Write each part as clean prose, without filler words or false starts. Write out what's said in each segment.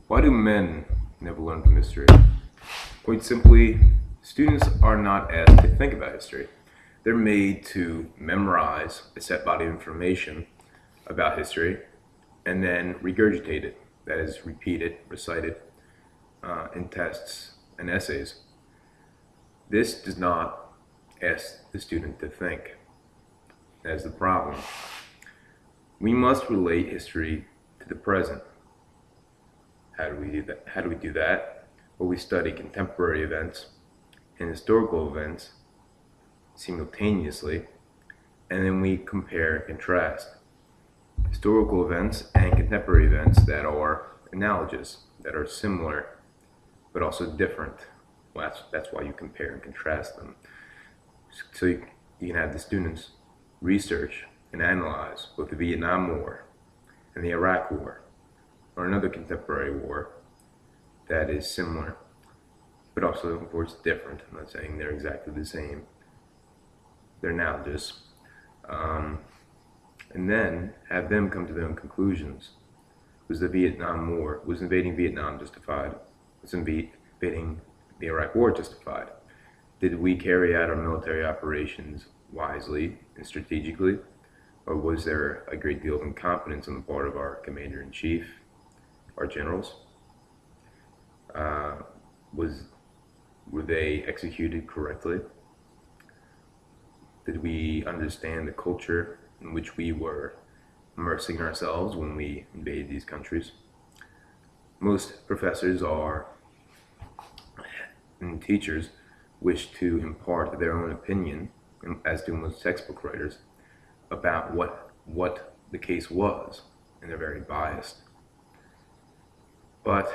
Why do men never learn from history? Quite simply, students are not asked to think about history. They're made to memorize a set body of information about history and then regurgitate it. That is, repeat it, recite it in tests and essays. This does not ask the student to think. That is the problem. We must relate history to the present. How do we do that? Well, we study contemporary events and historical events simultaneously, and then we compare and contrast historical events and contemporary events that are analogous, that are similar, but also different. Well, that's why you compare and contrast them. So you can have the students research and analyze both the Vietnam War and the Iraq War, or another contemporary war that is similar, but also, of course, different. I'm not saying they're exactly the same. They're analogous. And then have them come to their own conclusions. Was the Vietnam War, was invading Vietnam justified? Was invading the Iraq War justified? Did we carry out our military operations wisely and strategically? Or was there a great deal of incompetence on the part of our commander-in-chief, our generals? Were they executed correctly? Did we understand the culture in which we were immersing ourselves when we invaded these countries? Most professors and teachers wish to impart their own opinion, as do most textbook writers, about what the case was, and they're very biased. But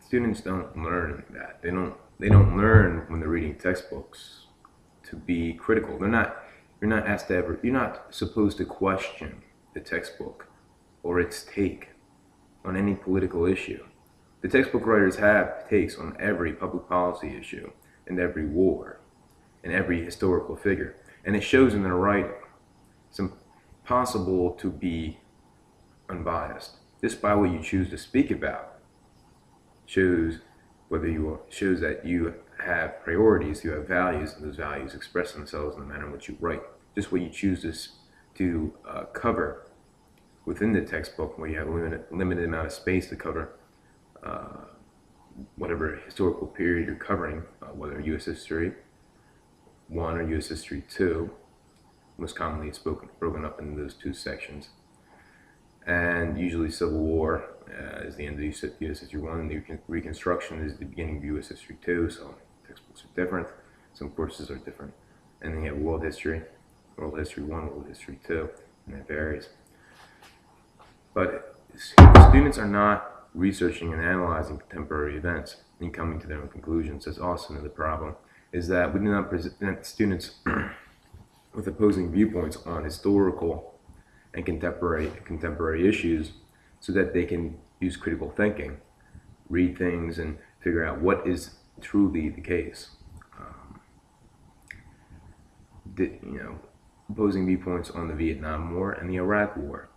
students don't learn that. They don't learn when they're reading textbooks to be critical. You're not supposed to question the textbook or its take on any political issue. The textbook writers have takes on every public policy issue and every war and every historical figure, and it shows in their writing. It's impossible to be unbiased just by what you choose to speak about. Shows that you have priorities, you have values, and those values express themselves in the manner in which you write. Just what you choose to cover within the textbook, where you have a limited amount of space to cover whatever historical period you're covering, whether U.S. History 1 or U.S. History 2. Most commonly it's broken up into those two sections. And usually Civil War is the end of U.S. History 1, and the Reconstruction is the beginning of U.S. History 2, so textbooks are different, some courses are different. And then you have World History 1, World History 2, and that varies. But students are not researching and analyzing contemporary events and coming to their own conclusions. That's also another problem, is that we do not present students with opposing viewpoints on historical and contemporary issues, so that they can use critical thinking, read things, and figure out what is truly the case. Opposing viewpoints on the Vietnam War and the Iraq War.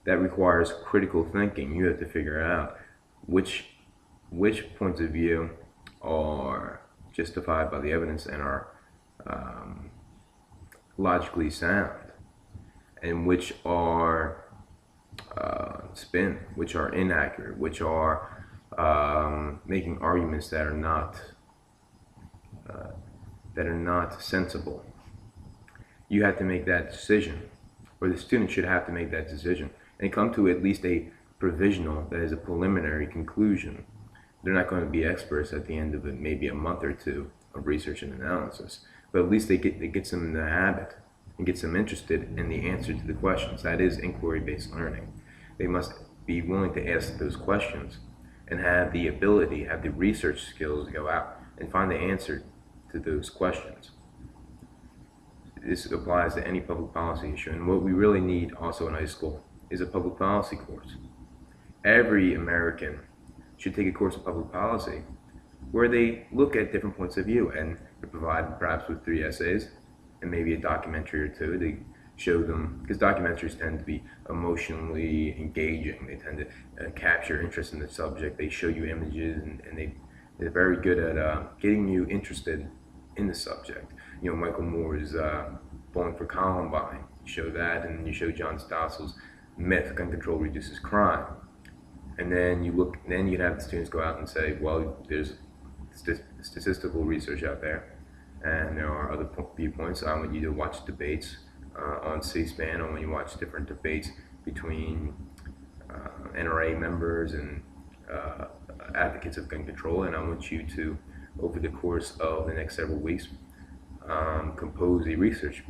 That requires critical thinking. You have to figure out which points of view are justified by the evidence and are logically sound, and which are spin, which are inaccurate, which are making arguments that are not sensible. You have to make that decision, or the student should have to make that decision, and come to at least a provisional, that is a preliminary conclusion. They're not going to be experts at the end of maybe a month or two of research and analysis, but at least it gets them in the habit and gets them interested in the answer to the questions. That is inquiry-based learning. They must be willing to ask those questions and have the ability, have the research skills to go out and find the answer to those questions. This applies to any public policy issue, and what we really need also in high school is a public policy course. Every American should take a course in public policy where they look at different points of view, and they're provided perhaps with 3 essays and maybe a documentary or 2 show them, because documentaries tend to be emotionally engaging. They tend to capture interest in the subject. They show you images, and they're very good at getting you interested in the subject. You know, Michael Moore's Bowling for Columbine. You show that, and you show John Stossel's Myth: Gun Control Reduces Crime. And then you'd have the students go out and say, well, there's statistical research out there, and there are other viewpoints. I want you to watch debates on C-SPAN. I want you to watch different debates between NRA members and advocates of gun control, and I want you to, over the course of the next several weeks, compose a research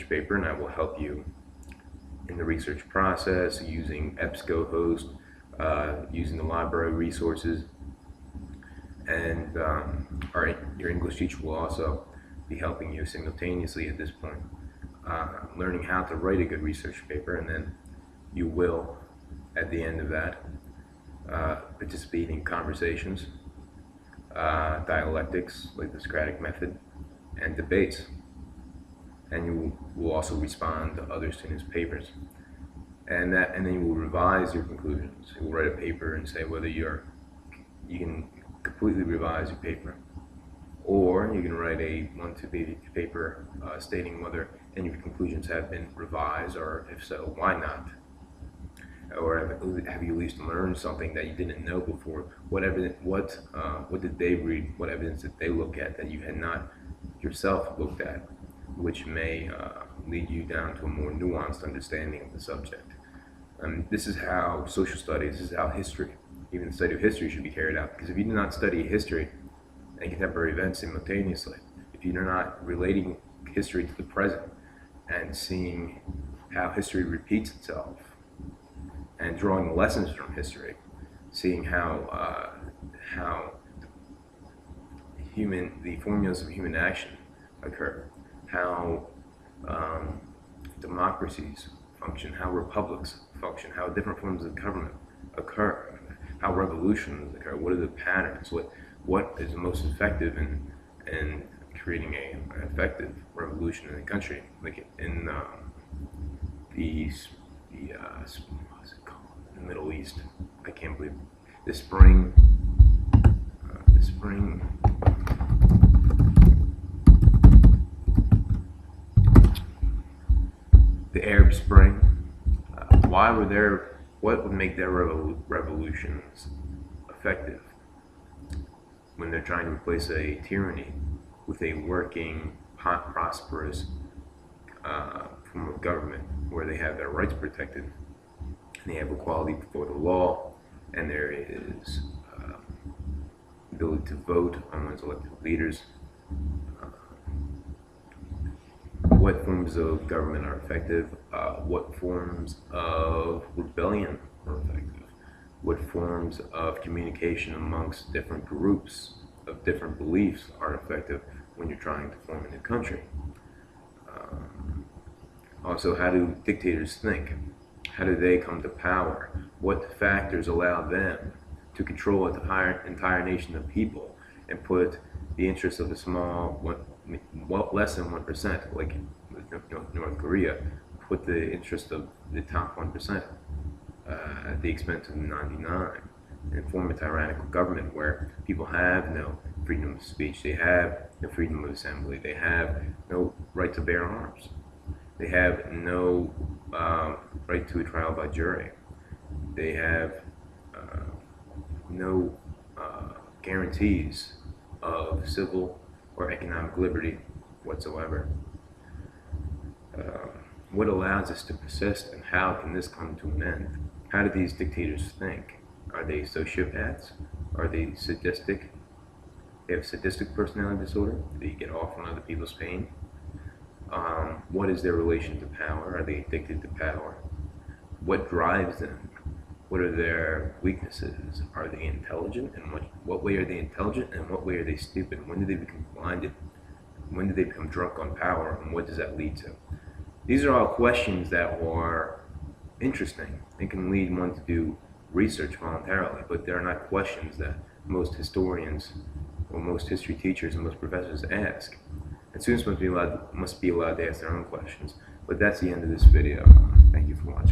paper, and I will help you in the research process using EBSCOhost, using the library resources, and your English teacher will also be helping you simultaneously at this point, learning how to write a good research paper, and then you will, at the end of that, participate in conversations, dialectics like the Socratic method, and debates, and you will also respond to other students' papers. And then you will revise your conclusions. You will write a paper and say whether you can completely revise your paper, or you can write a 1-2-page paper stating whether any of your conclusions have been revised, or if so, why not? Or have you at least learned something that you didn't know before? What did they read? What evidence did they look at that you had not yourself looked at, which may lead you down to a more nuanced understanding of the subject? This is how social studies, this is how history, even the study of history, should be carried out. Because if you do not study history and contemporary events simultaneously, if you're not relating history to the present and seeing how history repeats itself and drawing lessons from history, seeing how the formulas of human action occur, how democracies function, how republics function, how different forms of government occur, how revolutions occur, what are the patterns, what is the most effective in creating an effective revolution in the country, like in what's it called, in the Middle East. I can't believe the spring. The Arab Spring. What would make their revolutions effective when they're trying to replace a tyranny with a working, prosperous form of government where they have their rights protected and they have equality before the law, and there is ability to vote on one's elected leaders? What forms of government are effective? What forms of rebellion are effective? What forms of communication amongst different groups of different beliefs are effective when you're trying to form a new country? Also, how do dictators think? How do they come to power? What factors allow them to control an entire nation of people and put the interests of the small, less than 1%, like North Korea, put the interest of the top 1% at the expense of the 99, and form a tyrannical government where people have no freedom of speech, they have no freedom of assembly, they have no right to bear arms, they have no right to a trial by jury, they have no guarantees of civil or economic liberty whatsoever. What allows us to persist, and how can this come to an end? How do these dictators think? Are they sociopaths? Are they sadistic? They have sadistic personality disorder? Do they get off on other people's pain? What is their relation to power? Are they addicted to power? What drives them? What are their weaknesses? Are they intelligent? And what way are they intelligent, and what way are they stupid? When do they become blinded? When do they become drunk on power, and what does that lead to? These are all questions that are interesting and can lead one to do research voluntarily, but they're not questions that most historians or most history teachers and most professors ask. And students must be allowed to ask their own questions. But that's the end of this video. Thank you for watching.